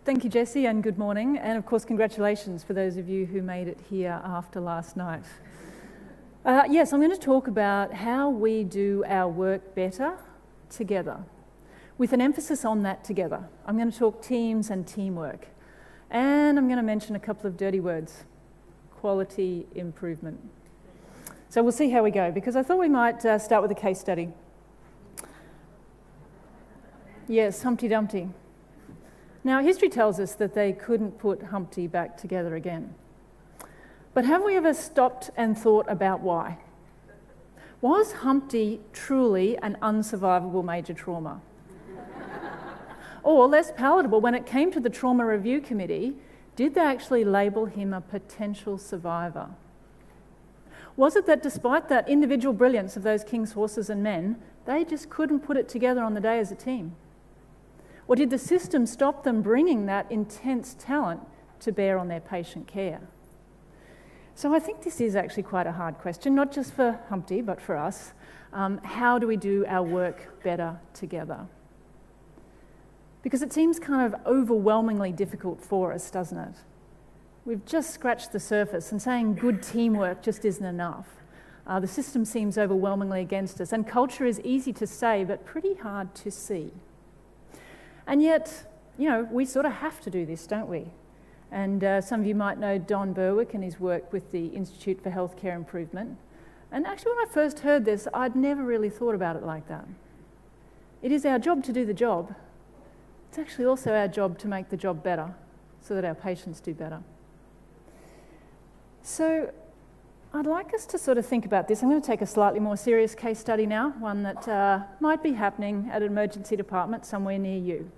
Thank you, Jessie, and good morning. And of course, congratulations for those of you who made it here after last night. Yes, I'm going to talk about how we do our work better together, with an emphasis on that together. I'm going to talk teams and teamwork. And I'm going to mention a couple of dirty words: quality improvement. So we'll see how we go, because I thought we might start with a case study. Yes, Humpty Dumpty. Now, history tells us that they couldn't put Humpty back together again. But have we ever stopped and thought about why? Was Humpty truly an unsurvivable major trauma? Or, less palatable, when it came to the Trauma Review Committee, did they actually label him a potential survivor? Was it that despite that individual brilliance of those king's horses and men, they just couldn't put it together on the day as a team? Or did the system stop them bringing that intense talent to bear on their patient care? So I think this is actually quite a hard question, not just for Humpty, but for us. How do we do our work better together? Because it seems kind of overwhelmingly difficult for us, doesn't it? We've just scratched the surface, and saying good teamwork just isn't enough. The system seems overwhelmingly against us, and culture is easy to say, but pretty hard to see. And yet, you know, we sort of have to do this, don't we? And some of you might know Don Berwick and his work with the Institute for Healthcare Improvement. And actually, when I first heard this, I'd never really thought about it like that. It is our job to do the job. It's actually also our job to make the job better, so that our patients do better. So I'd like us to sort of think about this. I'm going to take a slightly more serious case study now, one that might be happening at an emergency department somewhere near you.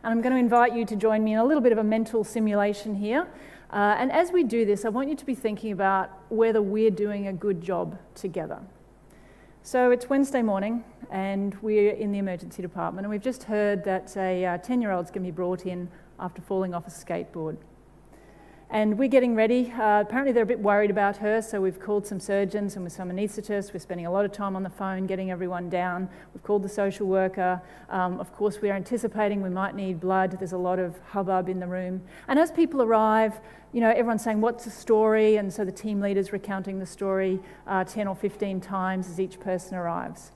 And I'm going to invite you to join me in a little bit of a mental simulation here. And as we do this, I want you to be thinking about whether we're doing a good job together. So it's Wednesday morning, and we're in the emergency department, and we've just heard that a 10-year-old's going to be brought in after falling off a skateboard. And we're getting ready. Apparently they're a bit worried about her, so we've called some surgeons and with some anaesthetists. We're spending a lot of time on the phone getting everyone down. We've called the social worker. Of course, we're anticipating we might need blood. There's a lot of hubbub in the room. And as people arrive, you know, everyone's saying, what's the story? And so the team leader's recounting the story 10 or 15 times as each person arrives.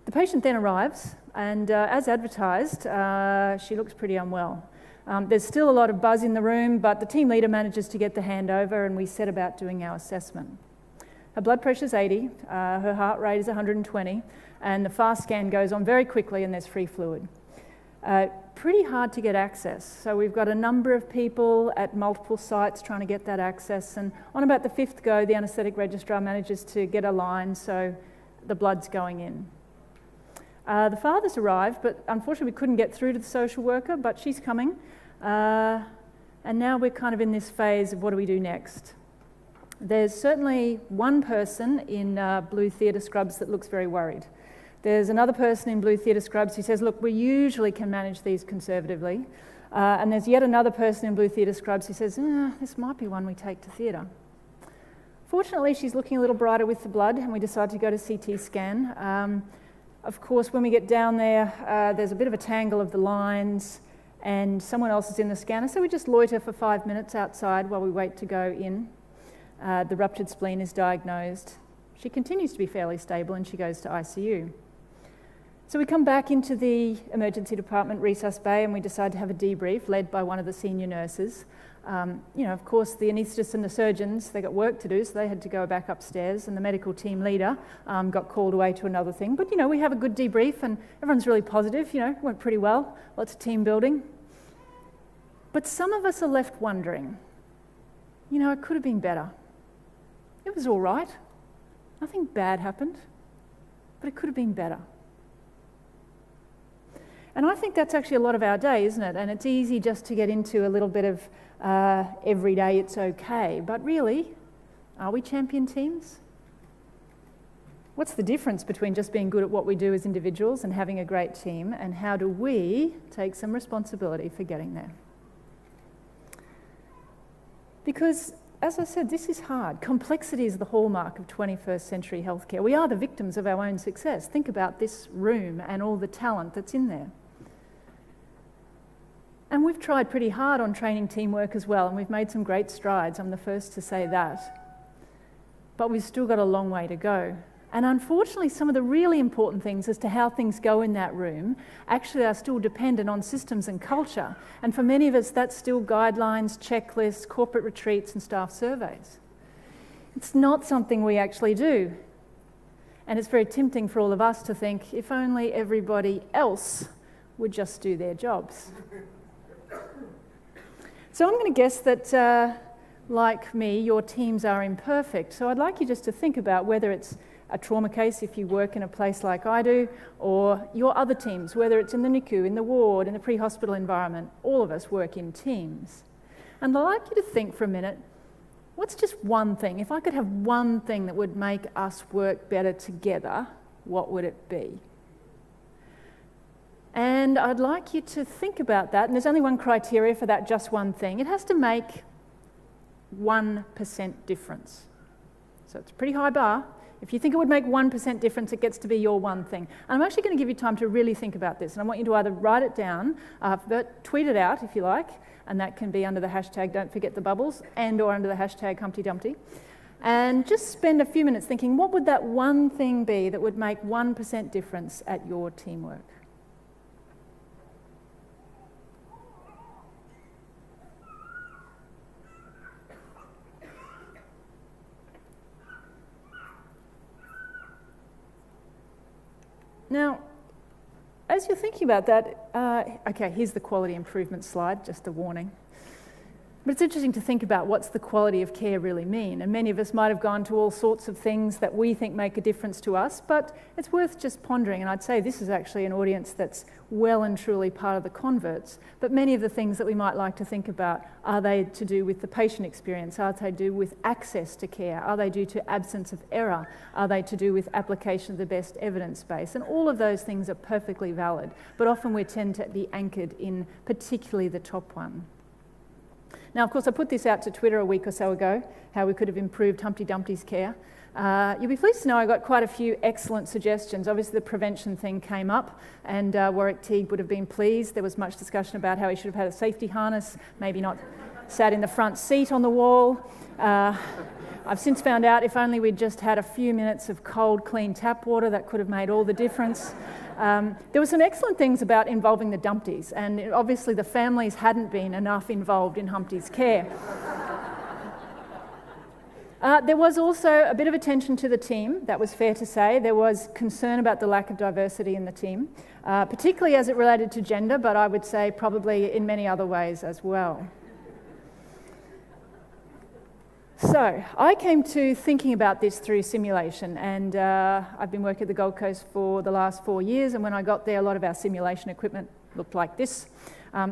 The patient then arrives, and as advertised, she looks pretty unwell. There's still a lot of buzz in the room, but the team leader manages to get the handover, and we set about doing our assessment. Her blood pressure's 80, her heart rate is 120, and the fast scan goes on very quickly, and there's free fluid. Pretty hard to get access, so we've got a number of people at multiple sites trying to get that access, and on about the fifth go, the anaesthetic registrar manages to get a line, so the blood's going in. The father's arrived, but unfortunately we couldn't get through to the social worker, but she's coming. And now we're kind of in this phase of what do we do next? There's certainly one person in blue theatre scrubs that looks very worried. There's another person in blue theatre scrubs who says, look, we usually can manage these conservatively. And there's yet another person in blue theatre scrubs who says, this might be one we take to theatre. Fortunately, she's looking a little brighter with the blood, and we decide to go to CT scan. Of course, when we get down there, there's a bit of a tangle of the lines, and someone else is in the scanner, so we just loiter for 5 minutes outside while we wait to go in. The ruptured spleen is diagnosed. She continues to be fairly stable, and she goes to ICU. So we come back into the emergency department resus bay, and we decide to have a debrief led by one of the senior nurses. You know, of course, the anaesthetists and the surgeons, they got work to do, so they had to go back upstairs, and the medical team leader got called away to another thing. But, you know, we have a good debrief, and everyone's really positive, you know, went pretty well, lots of team building. But some of us are left wondering, you know, it could have been better. It was all right. Nothing bad happened, but it could have been better. And I think that's actually a lot of our day, isn't it? And it's easy just to get into a little bit of every day it's okay. But really, are we champion teams? What's the difference between just being good at what we do as individuals and having a great team? And how do we take some responsibility for getting there? Because as I said, this is hard. Complexity is the hallmark of 21st century healthcare. We are the victims of our own success. Think about this room and all the talent that's in there. And we've tried pretty hard on training teamwork as well, and we've made some great strides, I'm the first to say that. But we've still got a long way to go. And unfortunately, some of the really important things as to how things go in that room actually are still dependent on systems and culture. And for many of us, that's still guidelines, checklists, corporate retreats, and staff surveys. It's not something we actually do. And it's very tempting for all of us to think, if only everybody else would just do their jobs. So I'm going to guess that, like me, your teams are imperfect. So I'd like you just to think about whether it's a trauma case if you work in a place like I do, or your other teams, whether it's in the NICU, in the ward, in the pre-hospital environment. All of us work in teams. And I'd like you to think for a minute, what's just one thing? If I could have one thing that would make us work better together, what would it be? And I'd like you to think about that, and there's only one criteria for that just one thing. It has to make 1% difference. So it's a pretty high bar. If you think it would make 1% difference, it gets to be your one thing. And I'm actually going to give you time to really think about this, and I want you to either write it down, tweet it out if you like, and that can be under the hashtag don't forget the bubbles, and or under the hashtag Humpty Dumpty. And just spend a few minutes thinking, what would that one thing be that would make 1% difference at your teamwork? Now, as you're thinking about that, okay, here's the quality improvement slide, just a warning. But it's interesting to think about what's the quality of care really mean. And many of us might have gone to all sorts of things that we think make a difference to us, but it's worth just pondering. And I'd say this is actually an audience that's well and truly part of the converts. But many of the things that we might like to think about, are they to do with the patient experience? Are they to do with access to care? Are they due to absence of error? Are they to do with application of the best evidence base? And all of those things are perfectly valid, but often we tend to be anchored in particularly the top one. Now, of course, I put this out to Twitter a week or so ago, how we could have improved Humpty Dumpty's care. You'll be pleased to know I got quite a few excellent suggestions. Obviously, the prevention thing came up, and Warwick Teague would have been pleased. There was much discussion about how he should have had a safety harness, maybe not sat in the front seat on the wall. I've since found out if only we'd just had a few minutes of cold, clean tap water, that could have made all the difference. There were some excellent things about involving the Dumpties, and obviously the families hadn't been enough involved in Humpty's care. There was also a bit of attention to the team, that was fair to say. There was concern about the lack of diversity in the team, particularly as it related to gender, but I would say probably in many other ways as well. So I came to thinking about this through simulation, and I've been working at the Gold Coast for the last 4 years, and when I got there, a lot of our simulation equipment looked like this.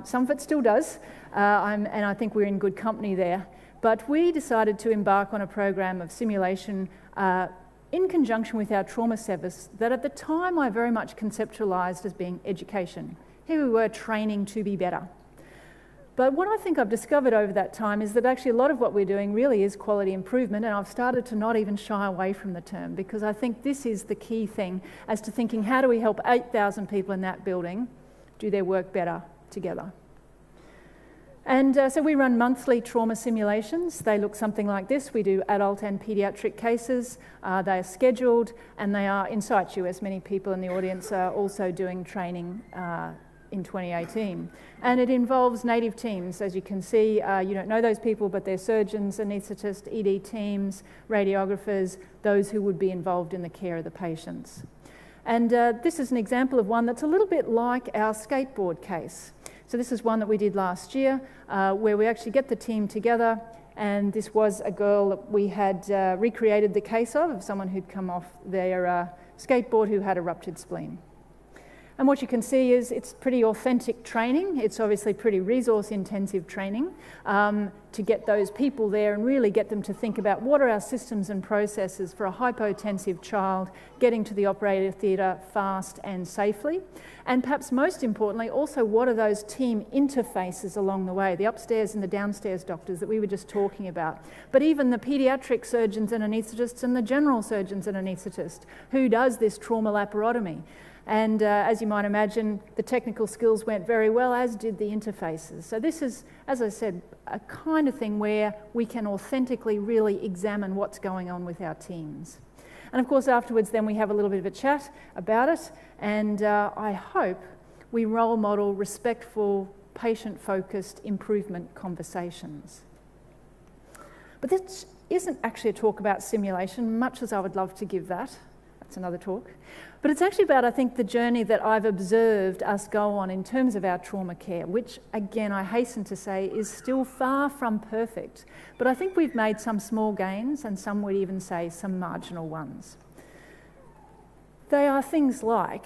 Some of it still does, and I think we're in good company there. But we decided to embark on a program of simulation in conjunction with our trauma service that at the time I very much conceptualised as being education. Here we were training to be better. But what I think I've discovered over that time is that actually a lot of what we're doing really is quality improvement, and I've started to not even shy away from the term, because I think this is the key thing as to thinking, how do we help 8,000 people in that building do their work better together? And so we run monthly trauma simulations. They look something like this. We do adult and paediatric cases. They are scheduled, and they are in-situ, as many people in the audience are also doing training in 2018. And it involves native teams. As you can see, you don't know those people, but they're surgeons, anaesthetists, ED teams, radiographers, those who would be involved in the care of the patients. And this is an example of one that's a little bit like our skateboard case. So this is one that we did last year, where we actually get the team together, and this was a girl that we had recreated the case of someone who'd come off their skateboard who had a ruptured spleen. And what you can see is it's pretty authentic training. It's obviously pretty resource-intensive training to get those people there and really get them to think about what are our systems and processes for a hypotensive child getting to the operating theatre fast and safely. And perhaps most importantly, also what are those team interfaces along the way, the upstairs and the downstairs doctors that we were just talking about. But even the paediatric surgeons and anaesthetists and the general surgeons and anaesthetist who does this trauma laparotomy. And as you might imagine, the technical skills went very well, as did the interfaces. So this is, as I said, a kind of thing where we can authentically really examine what's going on with our teams. And of course, afterwards, then we have a little bit of a chat about it. And I hope we role model respectful, patient-focused improvement conversations. But this isn't actually a talk about simulation, much as I would love to give that. That's another talk. But it's actually about, I think, the journey that I've observed us go on in terms of our trauma care, which, again, I hasten to say is still far from perfect. But I think we've made some small gains, and some would even say some marginal ones. They are things like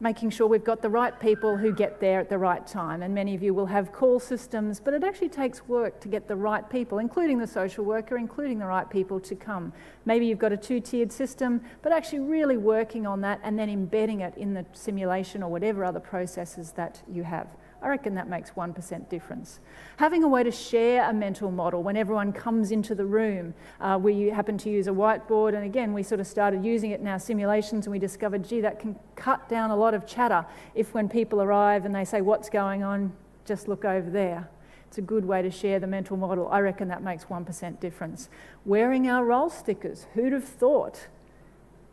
making sure we've got the right people who get there at the right time. And many of you will have call systems, but it actually takes work to get the right people, including the social worker, including the right people to come. Maybe you've got a two-tiered system, but actually really working on that and then embedding it in the simulation or whatever other processes that you have. I reckon that makes 1% difference. Having a way to share a mental model when everyone comes into the room. We happen to use a whiteboard, and again, we sort of started using it in our simulations, and we discovered, gee, that can cut down a lot of chatter if when people arrive and they say, what's going on, just look over there. It's a good way to share the mental model. I reckon that makes 1% difference. Wearing our role stickers. Who'd have thought?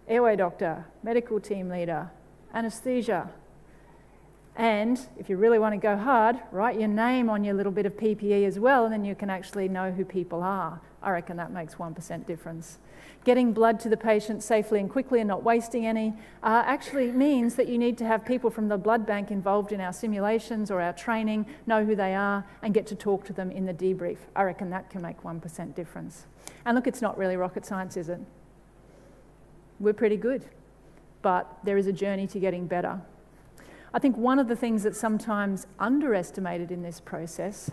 Airway doctor, medical team leader, anaesthesia. And if you really want to go hard, write your name on your little bit of PPE as well, and then you can actually know who people are. I reckon that makes 1% difference. Getting blood to the patient safely and quickly and not wasting any actually means that you need to have people from the blood bank involved in our simulations or our training, know who they are, and get to talk to them in the debrief. I reckon that can make 1% difference. And look, it's not really rocket science, is it? We're pretty good, but there is a journey to getting better. I think one of the things that's sometimes underestimated in this process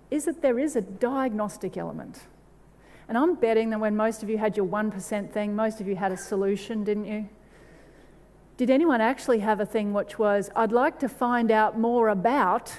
is that there is a diagnostic element. And I'm betting that when most of you had your 1% thing, most of you had a solution, didn't you? Did anyone actually have a thing which was, I'd like to find out more about?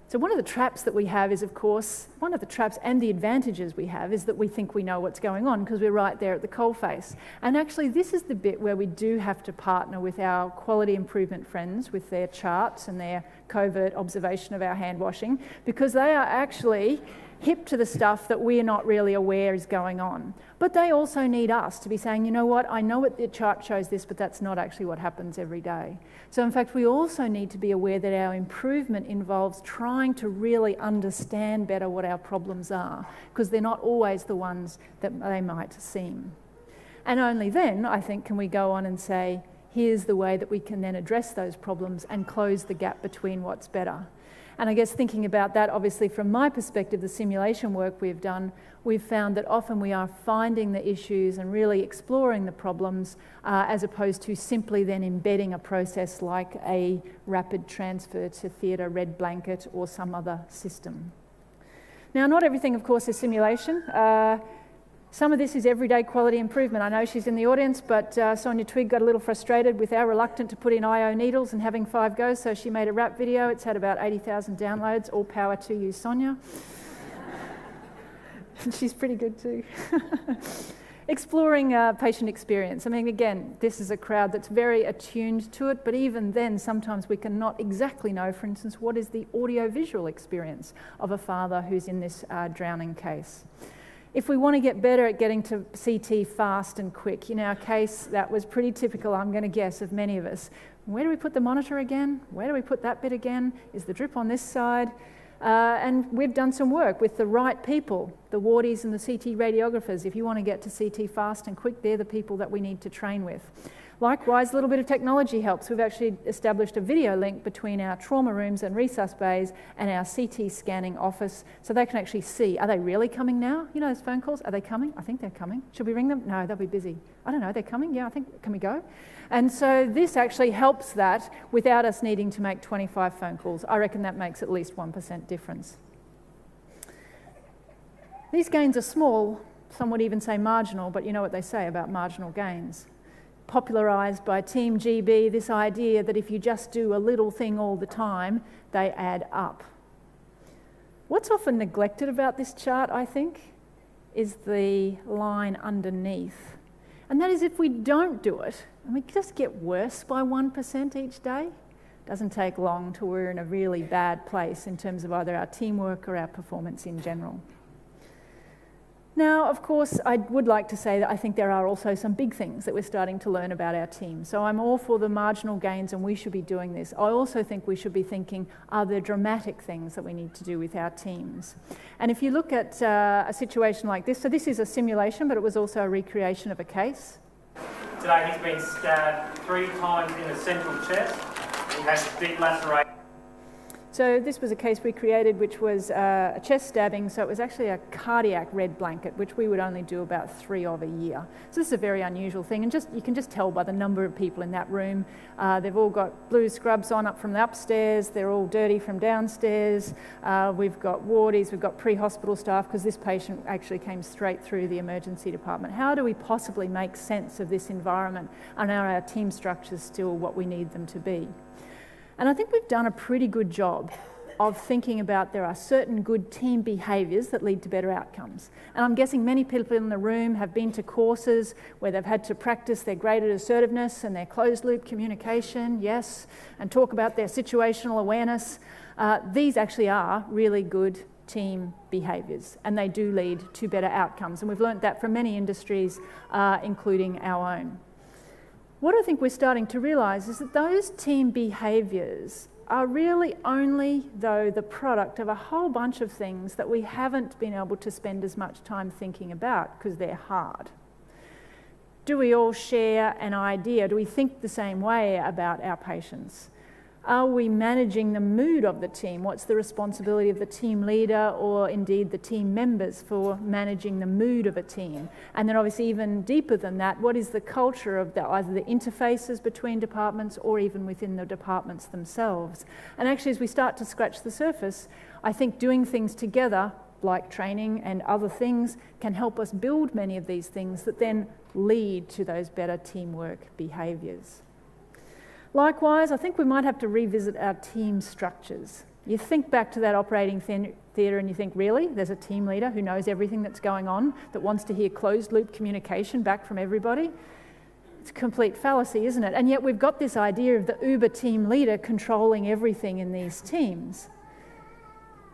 So one of the traps that we have is, of course, one of the traps and the advantages we have is that we think we know what's going on because we're right there at the coalface. And actually, this is the bit where we do have to partner with our quality improvement friends with their charts and their covert observation of our hand washing, because they are actually hip to the stuff that we're not really aware is going on. But they also need us to be saying, you know what, I know what the chart shows this, but that's not actually what happens every day. So in fact, we also need to be aware that our improvement involves trying to really understand better what our problems are, because they're not always the ones that they might seem. And only then, I think, can we go on and say, here's the way that we can then address those problems and close the gap between what's better. And I guess thinking about that, obviously from my perspective, the simulation work we've done, we've found that often we are finding the issues and really exploring the problems as opposed to simply then embedding a process like a rapid transfer to theatre, red blanket, or some other system. Now, not everything, of course, is simulation. Some of this is everyday quality improvement. I know she's in the audience, but Sonia Twigg got a little frustrated with our reluctance to put in IO needles and having 5 goes, so she made a rap video. It's had about 80,000 downloads. All power to you, Sonia. She's pretty good too. Exploring patient experience. I mean, again, this is a crowd that's very attuned to it, but even then, sometimes we cannot exactly know, for instance, what is the audio-visual experience of a father who's in this drowning case. If we want to get better at getting to CT fast and quick, in our case, that was pretty typical, I'm going to guess, of many of us. Where do we put the monitor again? Where do we put that bit again? Is the drip on this side? And we've done some work with the right people, the wardies and the CT radiographers. If you want to get to CT fast and quick, they're the people that we need to train with. Likewise, a little bit of technology helps. We've actually established a video link between our trauma rooms and resus bays and our CT scanning office, so they can actually see, are they really coming now? You know those phone calls, are they coming? I think they're coming. Should we ring them? No, they'll be busy. I don't know, they're coming? Yeah, I think, can we go? And so this actually helps that without us needing to make 25 phone calls. I reckon that makes at least 1% difference. These gains are small, some would even say marginal, but you know what they say about marginal gains. Popularised by Team GB, this idea that if you just do a little thing all the time, they add up. What's often neglected about this chart, I think, is the line underneath. And that is if we don't do it, and we just get worse by 1% each day, it doesn't take long till we're in a really bad place in terms of either our teamwork or our performance in general. Now, of course, I would like to say that I think there are also some big things that we're starting to learn about our team. So I'm all for the marginal gains and we should be doing this. I also think we should be thinking, are there dramatic things that we need to do with our teams? And if you look at a situation like this, so this is a simulation, but it was also a recreation of a case. Today he's been stabbed 3 times in the central chest. He has deep laceration. So this was a case we created which was a chest stabbing, so it was actually a cardiac red blanket, which we would only do about 3 of a year. So this is a very unusual thing, and you can just tell by the number of people in that room. They've all got blue scrubs on up from the upstairs, they're all dirty from downstairs. We've got wardies, we've got pre-hospital staff, because this patient actually came straight through the emergency department. How do we possibly make sense of this environment, and are our team structures still what we need them to be? And I think we've done a pretty good job of thinking about there are certain good team behaviours that lead to better outcomes. And I'm guessing many people in the room have been to courses where they've had to practice their graded assertiveness and their closed loop communication, yes, and talk about their situational awareness. These actually are really good team behaviours, and they do lead to better outcomes. And we've learnt that from many industries, including our own. What I think we're starting to realise is that those team behaviours are really only, though, the product of a whole bunch of things that we haven't been able to spend as much time thinking about because they're hard. Do we all share an idea? Do we think the same way about our patients? Are we managing the mood of the team? What's the responsibility of the team leader or indeed the team members for managing the mood of a team? And then obviously even deeper than that, what is the culture of either the interfaces between departments or even within the departments themselves? And actually as we start to scratch the surface, I think doing things together, like training and other things, can help us build many of these things that then lead to those better teamwork behaviours. Likewise, I think we might have to revisit our team structures. You think back to that operating theatre and you think, really? There's a team leader who knows everything that's going on, that wants to hear closed loop communication back from everybody? It's a complete fallacy, isn't it? And yet we've got this idea of the uber team leader controlling everything in these teams.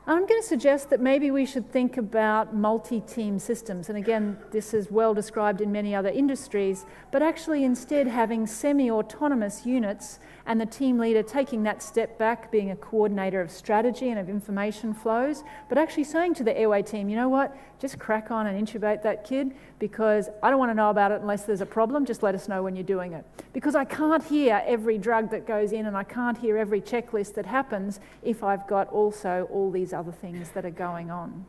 I'm going to suggest that maybe we should think about multi-team systems. And again, this is well described in many other industries, but actually instead having semi-autonomous units and the team leader taking that step back, being a coordinator of strategy and of information flows, but actually saying to the airway team, you know what, just crack on and intubate that kid because I don't want to know about it unless there's a problem, just let us know when you're doing it. Because I can't hear every drug that goes in and I can't hear every checklist that happens if I've got also all these other things that are going on.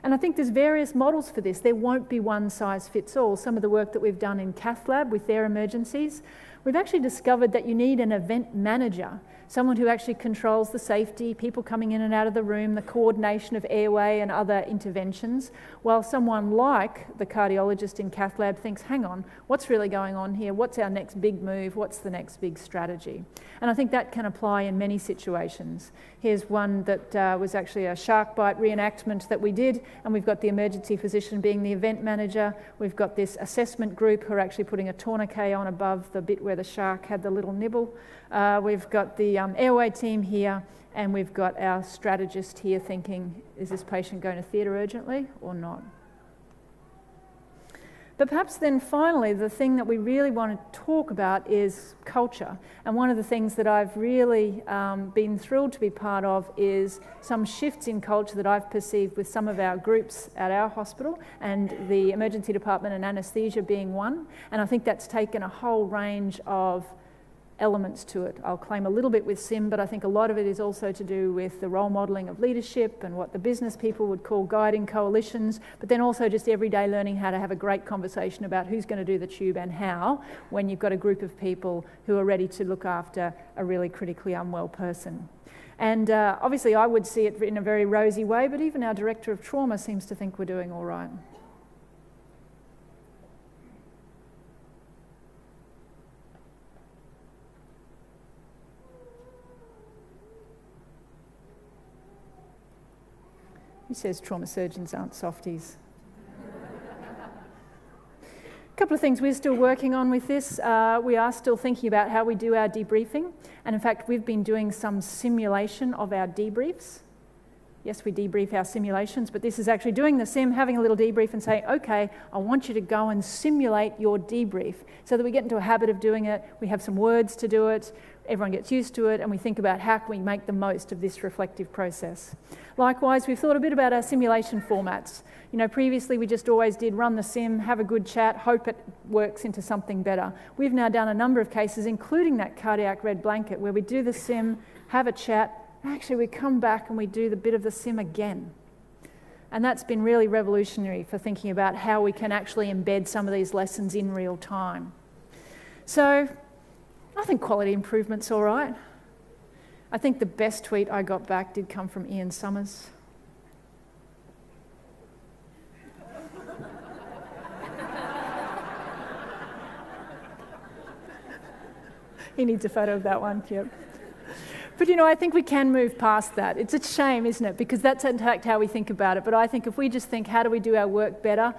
And I think there's various models for this. There won't be one size fits all. Some of the work that we've done in Cath Lab with their emergencies, we've actually discovered that you need an event manager, someone who actually controls the safety, people coming in and out of the room, the coordination of airway and other interventions, while someone like the cardiologist in Cath Lab thinks, hang on, what's really going on here? What's our next big move? What's the next big strategy? And I think that can apply in many situations. Here's one that was actually a shark bite reenactment that we did, and we've got the emergency physician being the event manager. We've got this assessment group who are actually putting a tourniquet on above the bit where the shark had the little nibble. We've got the airway team here, and we've got our strategist here thinking, is this patient going to theatre urgently or not? But perhaps then finally, the thing that we really want to talk about is culture. And one of the things that I've really been thrilled to be part of is some shifts in culture that I've perceived with some of our groups at our hospital, and the emergency department and anaesthesia being one. And I think that's taken a whole range of elements to it. I'll claim a little bit with SIM, but I think a lot of it is also to do with the role modelling of leadership and what the business people would call guiding coalitions, but then also just everyday learning how to have a great conversation about who's going to do the tube and how when you've got a group of people who are ready to look after a really critically unwell person. And obviously I would see it in a very rosy way, but even our director of trauma seems to think we're doing all right. He says trauma surgeons aren't softies. A couple of things we're still working on with this. We are still thinking about how we do our debriefing. And in fact, we've been doing some simulation of our debriefs. Yes, we debrief our simulations, but this is actually doing the sim, having a little debrief and saying, okay, I want you to go and simulate your debrief so that we get into a habit of doing it. We have some words to do it. Everyone gets used to it, and we think about how can we make the most of this reflective process. Likewise, we've thought a bit about our simulation formats. You know, previously we just always did run the sim, have a good chat, hope it works into something better. We've now done a number of cases, including that cardiac red blanket, where we do the sim, have a chat, actually we come back and we do the bit of the sim again. And that's been really revolutionary for thinking about how we can actually embed some of these lessons in real time. So I think quality improvement's all right. I think the best tweet I got back did come from Ian Summers. He needs a photo of that one, yep. But you know, I think we can move past that. It's a shame, isn't it? Because that's in fact how we think about it. But I think if we just think, how do we do our work better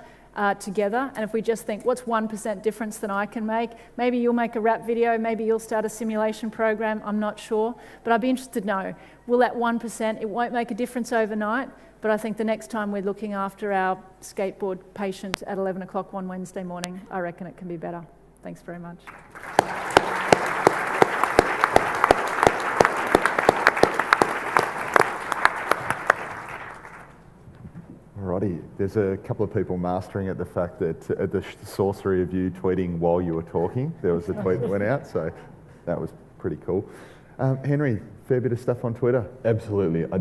together? And if we just think, what's 1% difference that I can make? Maybe you'll make a rap video, maybe you'll start a simulation program, I'm not sure. But I'd be interested to know, will that 1%, it won't make a difference overnight, but I think the next time we're looking after our skateboard patient at 11 o'clock one Wednesday morning, I reckon it can be better. Thanks very much. Alrighty, there's a couple of people mastering at the fact that the sorcery of you tweeting while you were talking, there was a tweet that went out, so that was pretty cool. Henry, fair bit of stuff on Twitter. Absolutely. I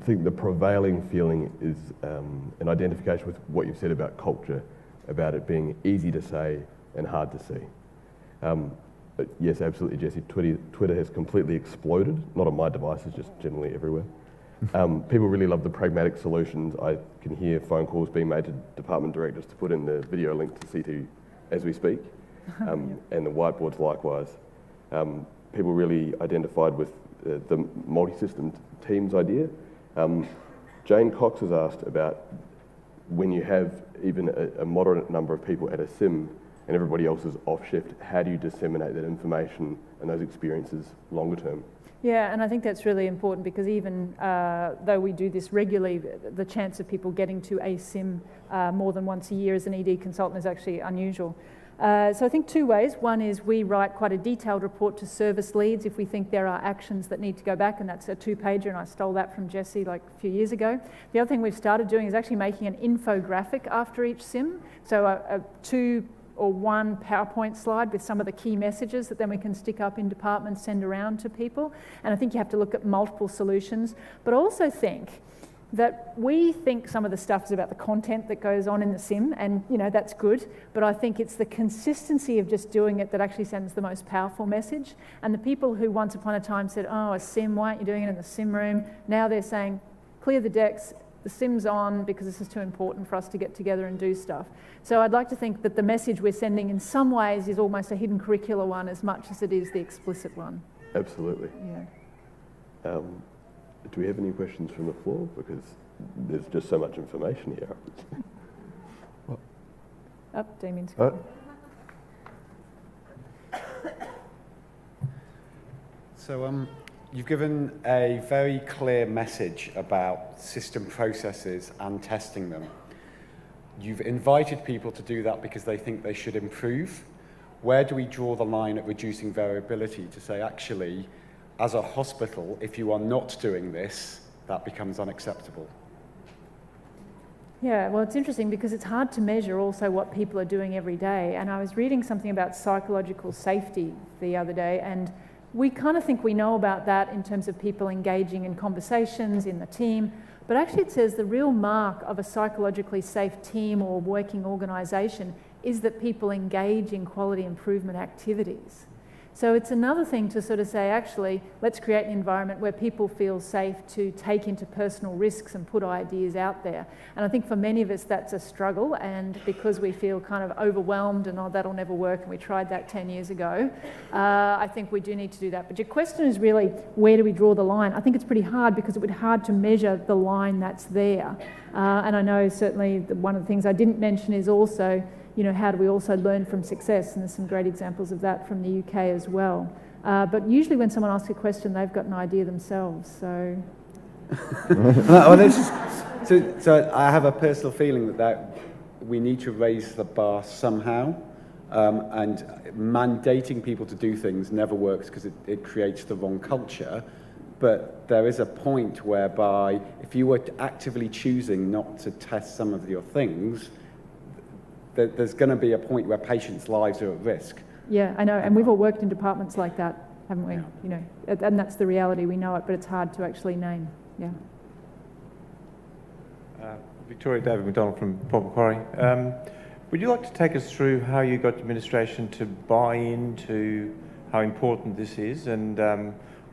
think the prevailing feeling is an identification with what you've said about culture, about it being easy to say and hard to see. But yes, absolutely, Jesse, Twitter has completely exploded, not on my devices, just generally everywhere. People really love the pragmatic solutions. I can hear phone calls being made to department directors to put in the video link to in-situ as we speak, and the whiteboards likewise. People really identified with the multi-system teams idea. Jane Cox has asked about when you have even a moderate number of people at a sim and everybody else is off shift, how do you disseminate that information and those experiences longer term? Yeah, and I think that's really important because even though we do this regularly, the chance of people getting to a sim more than once a year as an ED consultant is actually unusual. So I think two ways. One is we write quite a detailed report to service leads if we think there are actions that need to go back, and that's a 2-pager, and I stole that from Jesse like a few years ago. The other thing we've started doing is actually making an infographic after each sim, so a 2 or 1 PowerPoint slide with some of the key messages that then we can stick up in departments, send around to people. And I think you have to look at multiple solutions, but also think that we think some of the stuff is about the content that goes on in the sim, and you know that's good, but I think it's the consistency of just doing it that actually sends the most powerful message. And the people who once upon a time said, oh, a sim, why aren't you doing it in the sim room? Now they're saying, clear the decks, the sim's on because this is too important for us to get together and do stuff. So I'd like to think that the message we're sending in some ways is almost a hidden curricular one as much as it is the explicit one. Absolutely. Yeah. Do we have any questions from the floor? Because there's just so much information here. Up, Damien's gone. So you've given a very clear message about system processes and testing them. You've invited people to do that because they think they should improve. Where do we draw the line at reducing variability to say, actually, as a hospital, if you are not doing this, that becomes unacceptable? Yeah, well, it's interesting because it's hard to measure also what people are doing every day. And I was reading something about psychological safety the other day, and we kind of think we know about that in terms of people engaging in conversations in the team. But actually it says the real mark of a psychologically safe team or working organisation is that people engage in quality improvement activities. So it's another thing to sort of say, actually, let's create an environment where people feel safe to take interpersonal risks and put ideas out there. And I think for many of us that's a struggle, and because we feel kind of overwhelmed and, oh, that'll never work, and we tried that 10 years ago, I think we do need to do that. But your question is really, where do we draw the line? I think it's pretty hard because it would be hard to measure the line that's there. And I know certainly one of the things I didn't mention is also, you know, how do we also learn from success? And there's some great examples of that from the UK as well. But usually when someone asks a question, they've got an idea themselves, so. So I have a personal feeling that we need to raise the bar somehow, and mandating people to do things never works because it creates the wrong culture. But there is a point whereby if you were actively choosing not to test some of your things, there's going to be a point where patients' lives are at risk. Yeah, I know, and we've all worked in departments like that, haven't we? Yeah. You know, and that's the reality. We know it, but it's hard to actually name. Yeah. Victoria, David McDonald from Port Macquarie. Would you like to take us through how you got administration to buy into how important this is, and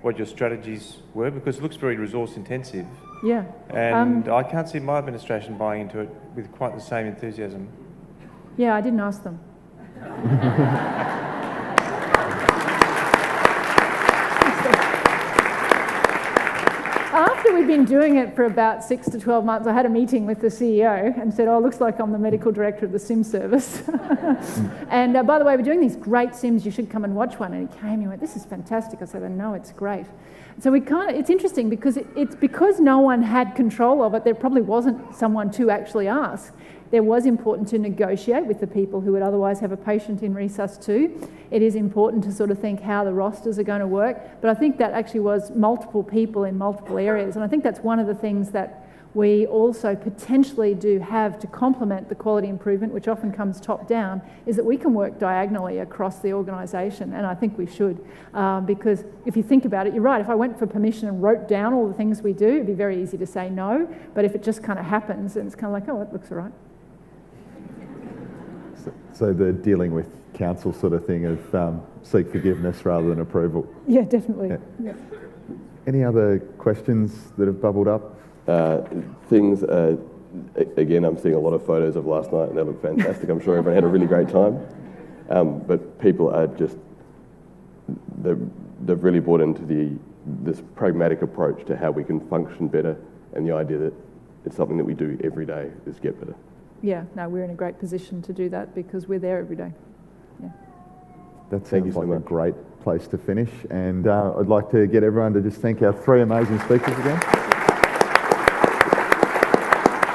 what your strategies were? Because it looks very resource intensive. Yeah. And I can't see my administration buying into it with quite the same enthusiasm. Yeah, I didn't ask them. After we'd been doing it for about 6 to 12 months, I had a meeting with the CEO and said, oh, looks like I'm the medical director of the sim service. And by the way, we're doing these great sims, you should come and watch one. And he came and he went, this is fantastic. I said, I know, it's great. So it's interesting because it's because no one had control of it, there probably wasn't someone to actually ask. There was important to negotiate with the people who would otherwise have a patient in Resus 2. It is important to sort of think how the rosters are going to work, but I think that actually was multiple people in multiple areas, and I think that's one of the things that we also potentially do have to complement the quality improvement, which often comes top down, is that we can work diagonally across the organisation, and I think we should, because if you think about it, you're right, if I went for permission and wrote down all the things we do, it'd be very easy to say no, but if it just kind of happens, and it's kind of like, oh, that looks all right. So the dealing with council sort of thing of seek forgiveness rather than approval. Yeah, definitely. Yeah. Yeah. Any other questions that have bubbled up? Things, again, I'm seeing a lot of photos of last night and they look fantastic. I'm sure everyone had a really great time. But people are just, they've really bought into this pragmatic approach to how we can function better, and the idea that it's something that we do every day is get better. Yeah, no, we're in a great position to do that because we're there every day. Yeah. That sounds like a great place to finish, and I'd like to get everyone to just thank our three amazing speakers again.